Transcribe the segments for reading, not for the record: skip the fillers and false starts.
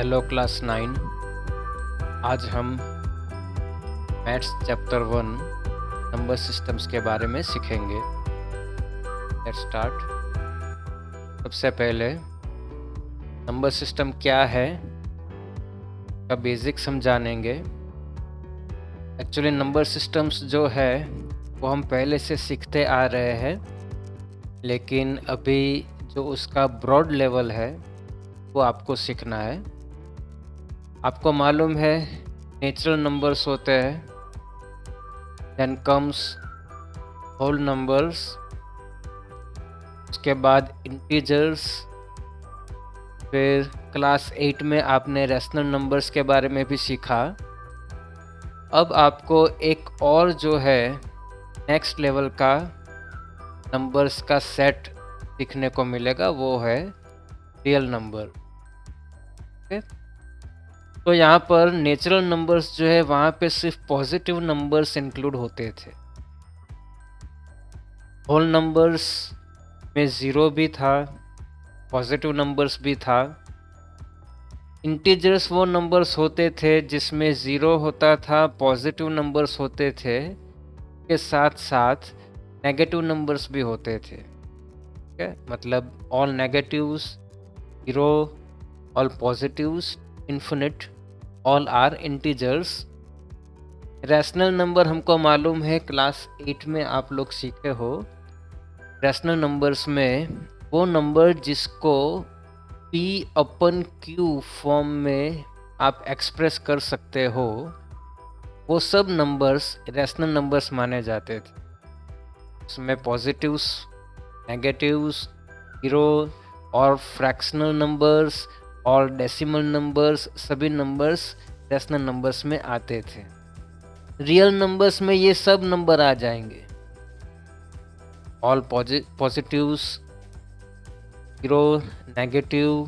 Hello class 9। आज हम maths chapter 1 number systems के बारे में सीखेंगे। Let's start. सबसे पहले नंबर सिस्टम क्या है का बेसिक्स हम जानेंगे। एक्चुअली नंबर सिस्टम्स जो है वो हम पहले से सीखते आ रहे हैं, लेकिन अभी जो उसका ब्रॉड लेवल है वो आपको सीखना है। आपको मालूम है नेचुरल नंबर्स होते हैं, देन कम्स होल नंबर्स, उसके बाद इंटीजर्स, फिर क्लास 8 में आपने रैशनल नंबर्स के बारे में भी सीखा। अब आपको एक और जो है नेक्स्ट लेवल का नंबर्स का सेट सीखने को मिलेगा, वो है रियल नंबर। ओके, तो यहाँ पर नेचुरल नंबर्स जो है वहाँ पे सिर्फ पॉजिटिव नंबर्स इंक्लूड होते थे। होल नंबर्स में 0 भी था, पॉजिटिव नंबर्स भी था। इंटीजर्स वो नंबर्स होते थे जिसमें 0 होता था, पॉजिटिव नंबर्स होते थे, के साथ साथ नेगेटिव नंबर्स भी होते थे। ठीक है, मतलब all negatives 0, all positives infinite, all are integers. Rational number हमको मालूम है, क्लास 8 में आप लोग सीखे हो। रैशनल नंबर्स में वो नंबर जिसको P अपन Q फॉर्म में आप एक्सप्रेस कर सकते हो, वो सब नंबर्स रैशनल नंबर्स माने जाते थे। उसमें पॉजिटिव्स, नेगेटिव्स, 0 और फ्रैक्शनल नंबर्स और डेसिमल नंबर्स, सभी नंबर्स रैशनल नंबर्स में आते थे। रियल नंबर्स में ये सब नंबर आ जाएंगे, all positives, 0, negative,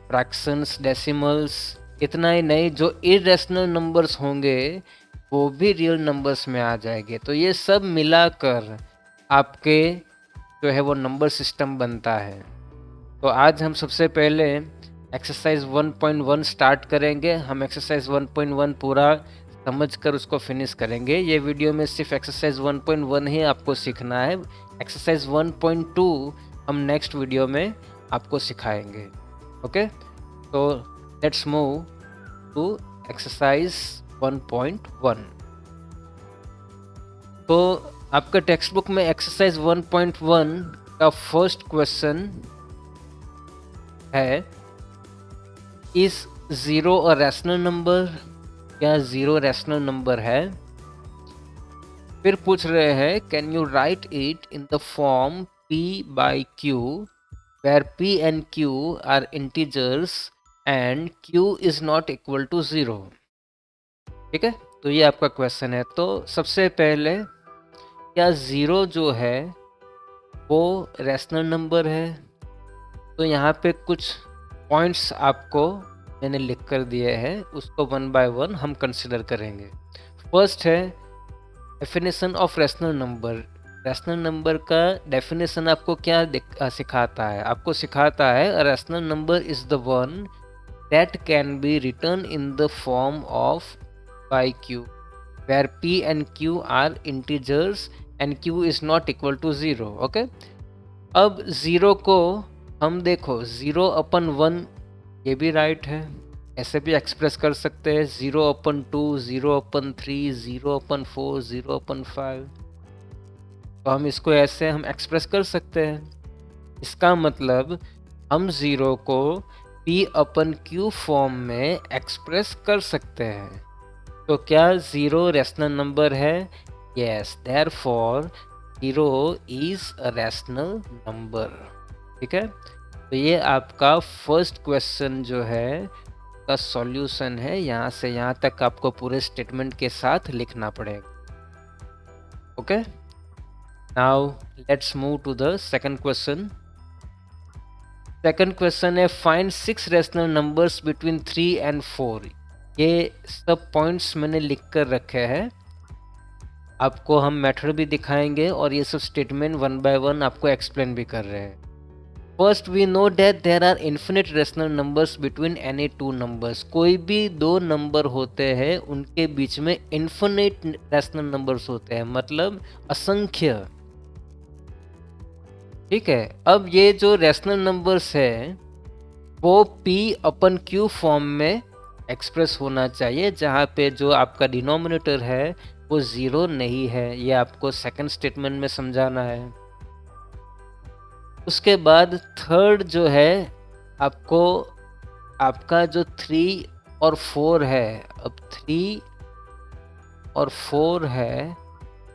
fractions, decimals. इतना ही नहीं, जो इरेशनल नंबर्स होंगे वो भी रियल नंबर्स में आ जाएंगे। तो ये सब मिलाकर आपके जो है वो नंबर सिस्टम बनता है। तो आज हम सबसे पहले एक्सरसाइज 1.1 स्टार्ट करेंगे। हम एक्सरसाइज 1.1 पूरा समझकर उसको फिनिश करेंगे। ये वीडियो में सिर्फ एक्सरसाइज 1.1 ही आपको सीखना है। एक्सरसाइज 1.2 हम नेक्स्ट वीडियो में आपको सिखाएंगे। ओके, तो लेट्स मूव टू एक्सरसाइज 1.1। तो आपका टेक्स्ट बुक में एक्सरसाइज 1.1 का फर्स्ट क्वेश्चन है, इज 0 अ रैशनल नंबर? क्या 0 रैशनल नंबर है? फिर पूछ रहे हैं, can you right it in the form P by Q where P and Q are integers and Q is not equal to 0। ठीक है, तो ये आपका क्वेश्चन है। तो सबसे पहले, क्या 0 जो है वो रैशनल नंबर है? तो यहाँ पे कुछ पॉइंट्स आपको मैंने लिख कर दिए हैं, उसको 1 by 1 हम कंसिडर करेंगे। फर्स्ट है definition of rational number. Rational number का डेफिनेशन आपको क्या सिखाता है? आपको सिखाता है a rational number is the one that can B return in the form of by Q where P and Q are integers and Q is not equal to 0। Okay, अब 0 को हम देखो 0 अपन 1, ये भी राइट है, ऐसे भी एक्सप्रेस कर सकते हैं। 0 अपन 2, 0 अपन 3, 0 अपन 4, 0 अपन 5, तो हम इसको ऐसे हम एक्सप्रेस कर सकते हैं। इसका मतलब हम 0 को P अपन Q फॉर्म में एक्सप्रेस कर सकते हैं। तो क्या 0 रैशनल नंबर है? Yes, therefore 0 is a rational number. ठीक है, तो ये आपका फर्स्ट क्वेश्चन जो है का सॉल्यूशन है। यहाँ से यहाँ तक आपको पूरे स्टेटमेंट के साथ लिखना पड़ेगा। Okay, now let's move to the second question. Second question है, find 6 rational numbers between 3 and 4। ये सब पॉइंट्स मैंने लिख कर रखे हैं, आपको हम मेथड भी दिखाएंगे और ये सब स्टेटमेंट 1 by 1 आपको एक्सप्लेन भी कर रहे हैं। First we know that there are infinite rational numbers between any two numbers. कोई भी दो नंबर होते हैं उनके बीच में इन्फिनिट रेशनल नंबर्स होते हैं, मतलब असंख्य। ठीक है, अब ये जो रेशनल नंबर्स है वो p अपन q फॉर्म में एक्सप्रेस होना चाहिए, जहाँ पे जो आपका डिनोमिनेटर है वो जीरो नहीं है। ये आपको सेकंड स्टेटमेंट में समझाना है। उसके बाद थर्ड जो है, आपको आपका जो 3 और 4 है, अब 3 और 4 है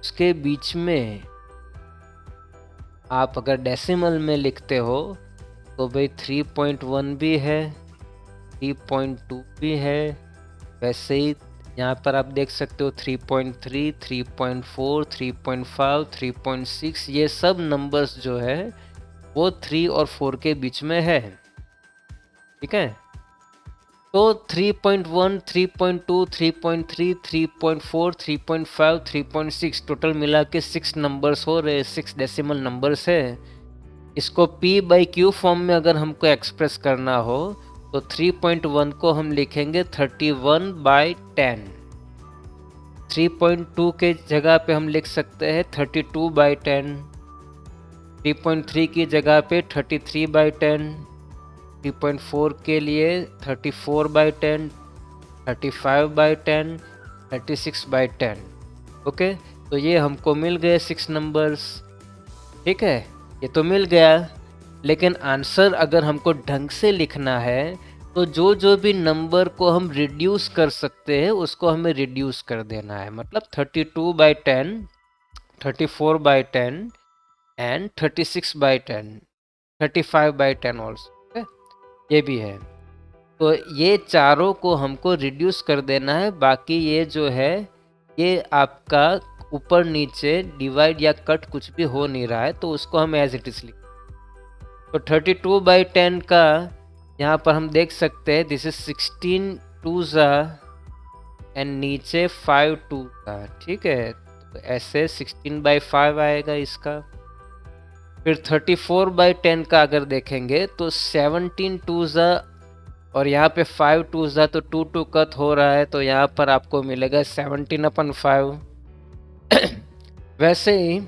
उसके बीच में आप अगर डेसिमल में लिखते हो तो भाई 3.1 भी है, 3.2 भी है। वैसे ही यहाँ पर आप देख सकते हो 3.3, 3.4, 3.5, 3.6, ये सब नंबर्स जो है वो 3 और 4 के बीच में है। ठीक है, तो 3.1, 3.2, 3.3, 3.4, 3.5, 3.6 टोटल मिला के 6 नंबर्स हो रहे, 6 डेसिमल नंबर्स है। इसको p/q फॉर्म में अगर हमको एक्सप्रेस करना हो तो 3.1 को हम लिखेंगे 31/10। 3.2 के जगह पे हम लिख सकते हैं 32/10। 3.3 की जगह पे 33/10। 3.4 के लिए 34/10, 35/10, 36/10। ओके, तो ये हमको मिल गए 6 नंबर्स। ठीक है, ये तो मिल गया, लेकिन आंसर अगर हमको ढंग से लिखना है तो जो जो भी नंबर को हम रिड्यूस कर सकते हैं उसको हमें रिड्यूस कर देना है। मतलब 32/10, 34/10 एंड 36/10, 35/10 ऑल्सो, ये भी है। तो ये चारों को हमको रिड्यूस कर देना है। बाकी ये जो है ये आपका ऊपर नीचे डिवाइड या कट कुछ भी हो नहीं रहा है, तो उसको हम एज इट इज लिख। तो 32/10 का यहाँ पर हम देख सकते हैं दिस इज 16 2s एंड नीचे 5 2s। ठीक है, तो ऐसे 16/5 आएगा इसका। फिर 34/10 का अगर देखेंगे तो 17 2s और यहाँ पे 5 2s तो 2 2 कट हो रहा है, तो यहाँ पर आपको मिलेगा 17/5। वैसे ही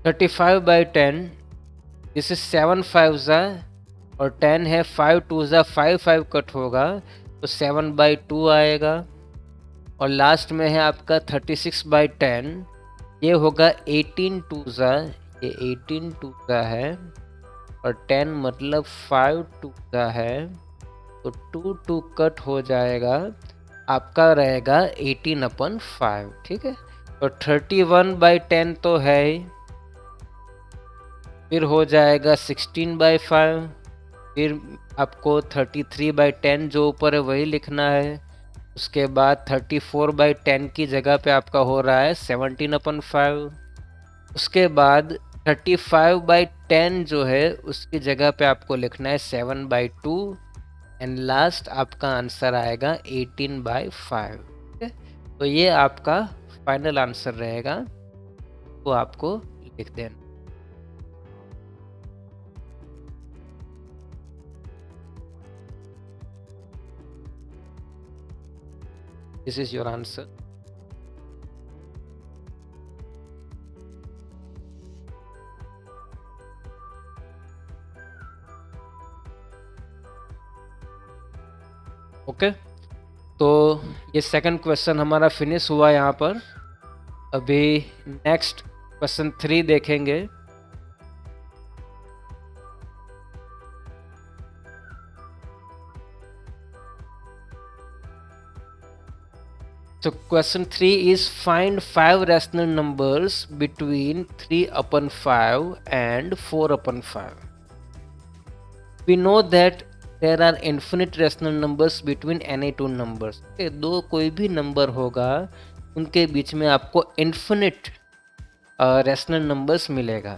35/10 दिस इज 7 5s और 10 है, 5 2s 5 5 कट होगा तो 7/2 आएगा। और लास्ट में है आपका 36/10, ये होगा 18 2s, ये 18 2s है और 10 मतलब 5 2s है, तो 2 2 कट हो जाएगा, आपका रहेगा 18/5। ठीक है, तो 31/10 तो है ही, फिर हो जाएगा 16/5, फिर आपको 33/10 जो ऊपर है वही लिखना है। उसके बाद 34/10 की जगह पे आपका हो रहा है 17/5। उसके बाद 35/10 जो है उसकी जगह पे आपको लिखना है 7/2 एंड लास्ट आपका आंसर आएगा 18/5। तो ये आपका फाइनल आंसर रहेगा, तो आपको लिख देना। This is your answer. Okay, तो ये सेकंड क्वेश्चन हमारा फिनिश हुआ यहाँ पर। अभी नेक्स्ट क्वेश्चन 3 देखेंगे। So question 3 is find 5 rational numbers between 3/5 and 4/5. We know that there are infinite rational numbers between any two numbers. दो कोई भी नंबर होगा उनके बीच में आपको इन्फिनिट रैशनल नंबर्स मिलेगा।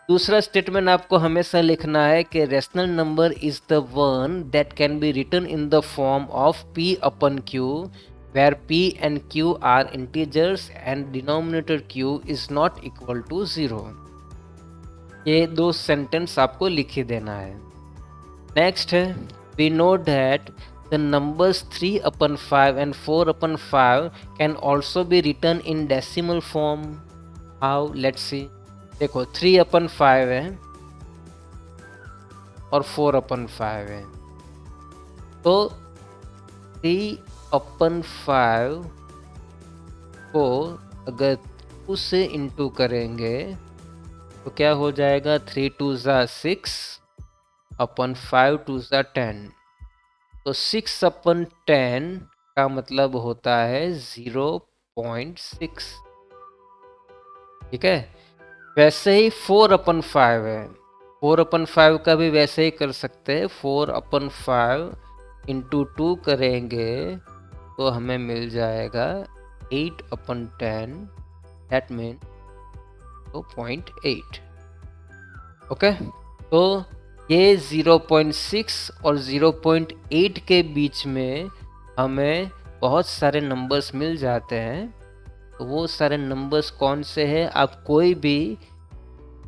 दूसरा स्टेटमेंट आपको हमेशा लिखना है कि rational number is the one that can be written in the form of p/q where p and q are integers and denominator q is not equal to 0. ये 2 sentence आपको लिख ही देना है। नेक्स्ट है, we know that the numbers 3/5 and 4/5 can also be written in decimal form. How? Let's see. देखो 3/5 है और 4/5 है, तो 3/5 को अगर 2 से इंटू करेंगे तो क्या हो जाएगा? 3 2 ज़ा 6 अपन 5 2 ज़ा 10। तो 6/10 का मतलब होता है 0.6। ठीक है। वैसे ही 4/5 है, 4/5 का भी वैसे ही कर सकते हैं। 4/5 इंटू 2 करेंगे तो हमें मिल जाएगा 8/10, दैट मीन 0.8। ओके, तो ये 0.6 और 0.8 के बीच में हमें बहुत सारे नंबर्स मिल जाते हैं। तो वो सारे नंबर्स कौन से हैं? आप कोई भी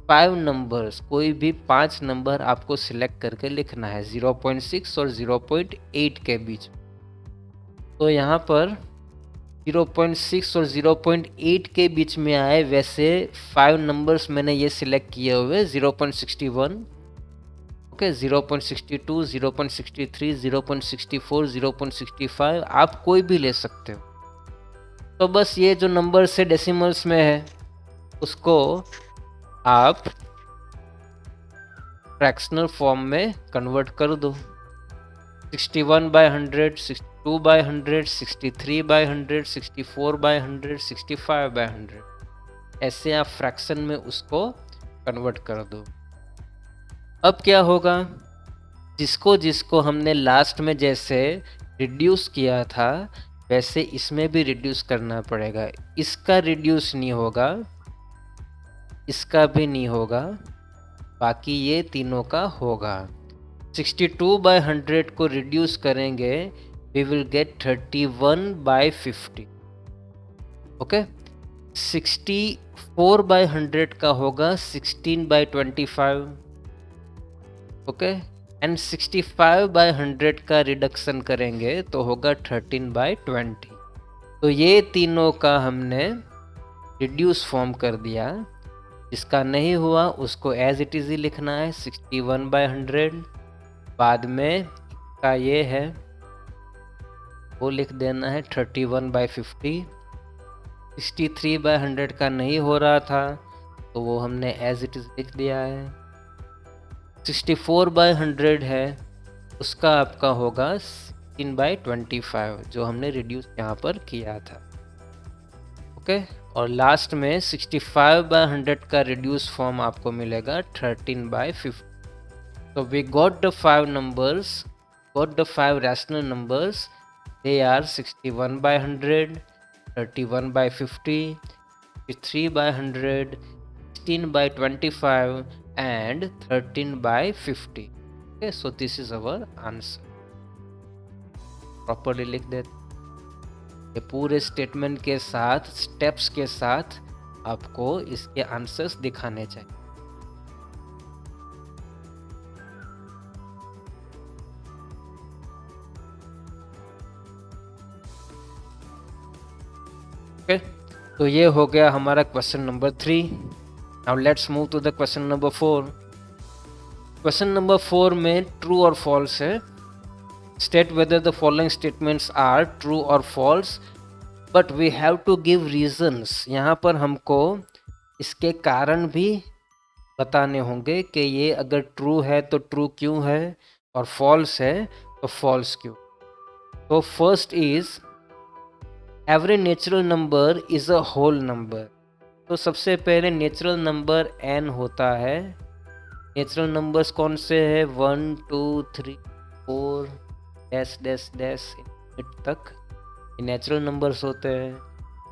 5 नंबर आपको सिलेक्ट करके लिखना है 0.6 और 0.8 के बीच। तो यहाँ पर 0.6 और 0.8 के बीच में आए वैसे 5 नंबर्स मैंने ये सिलेक्ट किए हुए 0.61, ओके, 0.62, 0.63, 0.64, 0.65, आप कोई भी ले सकते हो। तो बस ये जो नंबर से डेसिमल्स में है उसको आप फ्रैक्शनल फॉर्म में कन्वर्ट कर दो। 61/100, 62/100, 63/100, 64/100, 65/100, ऐसे आप फ्रैक्शन में उसको कन्वर्ट कर दो। अब क्या होगा? जिसको जिसको हमने लास्ट में जैसे रिड्यूस किया था वैसे इसमें भी रिड्यूस करना पड़ेगा। इसका रिड्यूस नहीं होगा, इसका भी नहीं होगा, बाकी ये तीनों का होगा। 62/100 को रिड्यूस करेंगे, वी विल गेट 31/50। ओके, 64/100 का होगा 16/25। ओके, एंड 65/100 का रिडक्शन करेंगे तो होगा 13/20। तो ये तीनों का हमने रिड्यूस फॉर्म कर दिया। जिसका नहीं हुआ उसको एज इट इज ही लिखना है 61/100। बाद में का ये है वो लिख देना है 31/50। 63/100 का नहीं हो रहा था तो वो हमने एज इट इज लिख दिया है। 64/100 है, उसका आपका होगा 16/25 जो हमने रिड्यूस यहाँ पर किया था। ओके, और लास्ट में 65/100 का रिड्यूस फॉर्म आपको मिलेगा 13/50। So we got the 5 numbers, got the 5 rational numbers. They are 61/100, 31/50, 63/100, 16/25 and 13/50. Okay, so this is our answer. Properly लिख देते। ये पूरे स्टेटमेंट के साथ, स्टेप्स के साथ आपको इसके आंसर्स दिखाने चाहिए। तो ये हो गया हमारा question number 3। Now let's move to the question number 4। Question number 4 में ट्रू और फॉल्स है। State whether the following statements are true और false, but we have to give reasons. यहाँ पर हमको इसके कारण भी बताने होंगे कि ये अगर ट्रू है तो ट्रू क्यों है और फॉल्स है तो फॉल्स क्यों। तो first is every natural number is a whole number. तो सबसे पहले नेचुरल नंबर n होता है। नेचुरल नंबर्स कौन से हैं? 1 2 3 4 डैश डैश डैश तक ये नेचुरल नंबर्स होते हैं।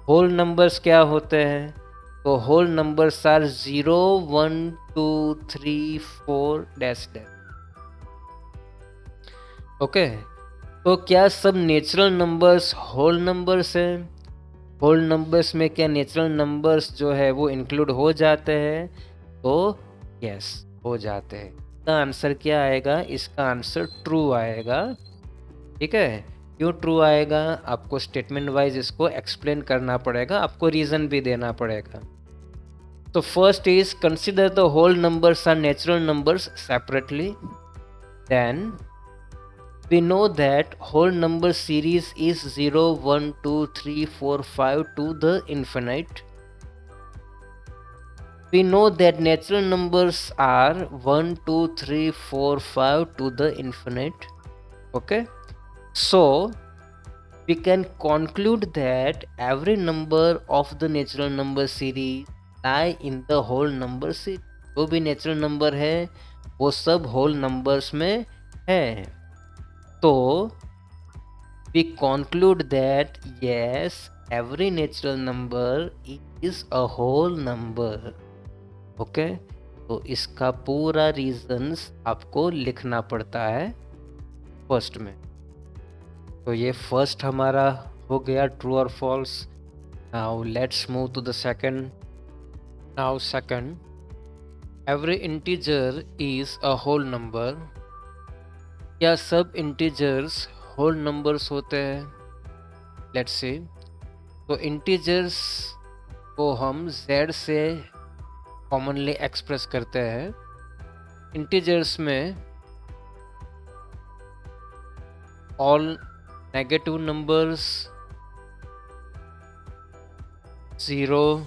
होल नंबर्स क्या होते हैं? तो whole numbers are 0 1 2 3 4 dash dash. Okay, तो क्या सब नेचुरल नंबर्स होल नंबर्स हैं? होल नंबर्स में क्या नेचुरल नंबर्स जो है वो इंक्लूड हो जाते हैं? तो यस हो जाते हैं। इसका आंसर क्या आएगा? इसका आंसर ट्रू आएगा। ठीक है, क्यों ट्रू आएगा? आपको स्टेटमेंट वाइज इसको एक्सप्लेन करना पड़ेगा, आपको रीजन भी देना पड़ेगा। तो first is consider the whole numbers are natural numbers separately. Then we know that whole number series is 0 1 2 3 4 5 to the infinite. We know that natural numbers are 1 2 3 4 5 to the infinite. Okay, so we can conclude that every number of the natural number series lie in the whole number series. जो भी natural number है वो सब whole numbers में है। तो we conclude that yes, every natural number is a whole number. Okay, तो इसका पूरा रीजंस आपको लिखना पड़ता है फर्स्ट में। तो ये फर्स्ट हमारा हो गया ट्रू और false. Now let's move to the second. Now second, every integer is a whole number. क्या सब इंटीजर्स होल नंबर्स होते हैं? Let's see. तो इंटीजर्स को हम z से कॉमनली एक्सप्रेस करते हैं। इंटीजर्स में ऑल नेगेटिव नंबर्स, 0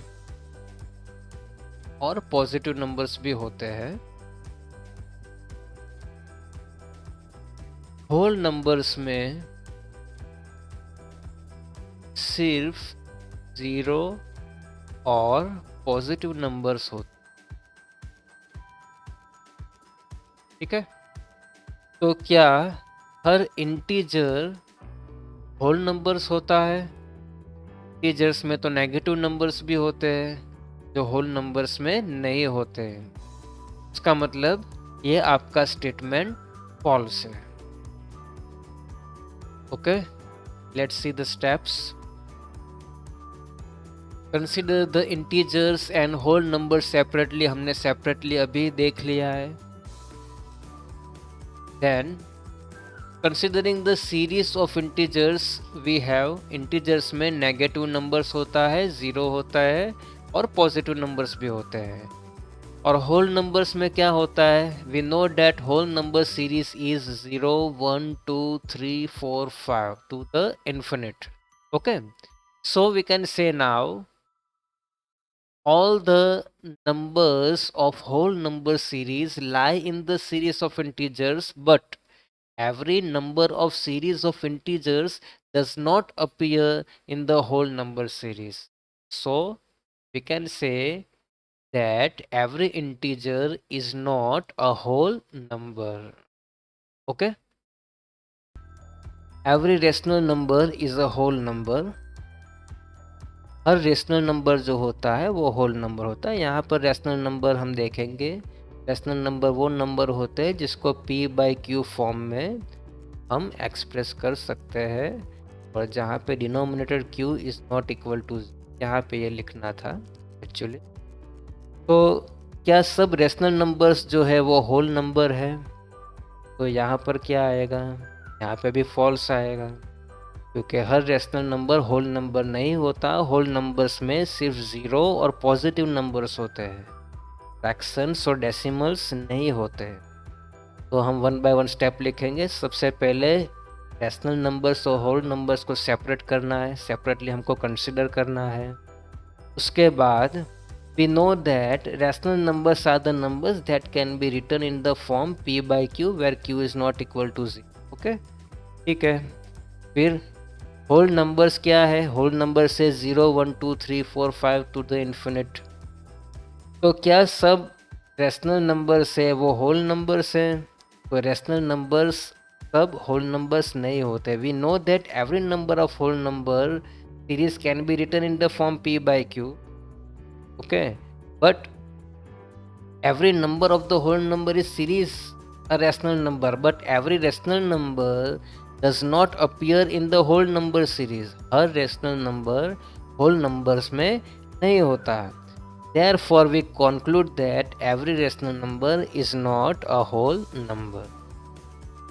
और पॉजिटिव नंबर्स भी होते हैं। होल नंबर्स में सिर्फ 0 और पॉजिटिव नंबर्स होते। ठीक है, तो क्या हर इंटीजर होल नंबर्स होता है? इंटीजर्स में तो नेगेटिव नंबर्स भी होते हैं जो होल नंबर्स में नहीं होते हैं। इसका मतलब ये आपका स्टेटमेंट फॉल्स है। Okay, let's see the steps. Consider the integers and whole number separately, हमने सेपरेटली अभी देख लिया है। Then considering the series of integers, we have integers में नेगेटिव नंबर्स होता है, 0 होता है और पॉजिटिव नंबर्स भी होते हैं। और होल नंबर्स में क्या होता है? We know that whole number series is 0 1 2 3 4 5 to the infinite. Okay, so we can say now all the numbers of whole number series lie in the series of integers, but every number of series of integers does not appear in the whole number series. So we can say that every integer is not a whole number. Okay, every rational number is a whole number. Her rational number जो होता है वो whole number होता है। यहाँ पर rational number हम देखेंगे, रेशनल नंबर वो नंबर होते हैं जिसको p/q फॉर्म में हम एक्सप्रेस कर सकते हैं, और जहाँ पे denominator q is not equal to, यहाँ पे ये लिखना था एक्चुअली। तो क्या सब रेशनल नंबर्स जो है वो होल नंबर है? तो यहाँ पर क्या आएगा? यहाँ पे भी फॉल्स आएगा, क्योंकि हर रेशनल नंबर होल नंबर नहीं होता। होल नंबर्स में सिर्फ 0 और पॉजिटिव नंबर्स होते हैं, फ्रैक्शंस और डेसिमल्स नहीं होते। तो हम 1 बाय 1 स्टेप लिखेंगे। सबसे पहले रेशनल नंबर्स और होल नंबर्स को सेपरेट करना है, सेपरेटली हमको कंसिडर करना है। उसके बाद we know that rational numbers are the numbers that can be written in the form p/q where q is not equal to 0। Okay, ठीक है। फिर होल नंबर्स क्या है? होल नंबर से 0 1 2 3 4 5 टू द इन्फिनिट। तो क्या सब रेशनल नंबर्स है वो होल नंबर्स हैं? तो रेशनल नंबर्स सब होल नंबर्स नहीं होते। We know that every number of whole number series can be written in the form p/q। Okay, but every number of the whole number is series a rational number, but every rational number does not appear in the whole number series. Her rational number whole numbers में नहीं होता। Therefore we conclude that every rational number is not a whole number.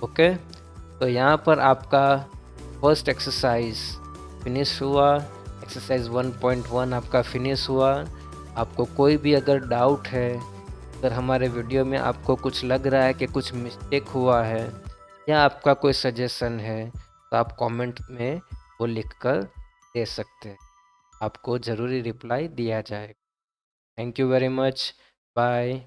Okay तो यहाँ पर आपका first exercise finish हुआ, exercise 1.1 आपका finish हुआ। आपको कोई भी अगर डाउट है, अगर हमारे वीडियो में आपको कुछ लग रहा है कि कुछ मिस्टेक हुआ है या आपका कोई सजेशन है, तो आप कमेंट में वो लिख कर दे सकते हैं, आपको ज़रूरी रिप्लाई दिया जाएगा। Thank you very much, bye.